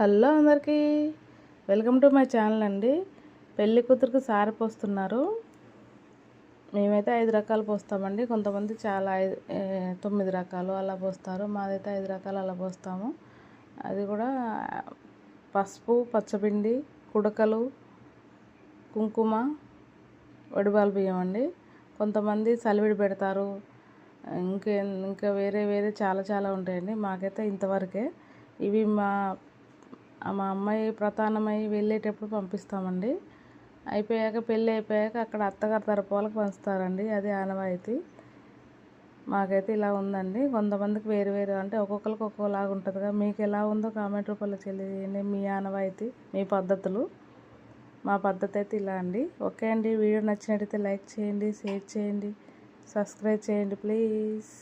Hello అందరికీ welcome to my channel అండి. పెళ్లి కూతురికి సారె పోస్తున్నారు. మేమైతే 5 రకాలు పోస్తామండి. కొంతమంది చాలా 9 రకాలు అలా పోస్తారు. మాదైతే 5 రకాలు అలా పోస్తాము. అది కూడా పసుపు, పచ్చపిండి, కుడకలు, కుంకుమ, వడిబాల బియ్యం అండి. కొంతమంది సలివిడి పెడతారు. ఇంకా వేరే చాలా ఉంటాయండి. మాకైతే ఇంతవరకే. ఇవి మా అమ్మాయి ప్రతానమై వెళ్ళేటప్పుడు పంపిస్తామండి. పెళ్ళి అయిపోయాక అక్కడ అత్తగారి తరపు వాళ్ళకి పంచుతారండి. అది ఆనవాయితీ. మాకైతే ఇలా ఉందండి. కొంతమందికి వేరు అంటే ఒక్కొక్కరికి ఒక్కోలాగా ఉంటుందిగా. మీకు ఎలా ఉందో కామెంట్ రూపంలో తెలియజేయండి. మీ ఆనవాయితీ, మీ పద్ధతులు. మా పద్ధతి అయితే ఇలా అండి. ఓకే అండి. వీడియో నచ్చినట్టయితే లైక్ చేయండి, షేర్ చేయండి, సబ్స్క్రైబ్ చేయండి ప్లీజ్.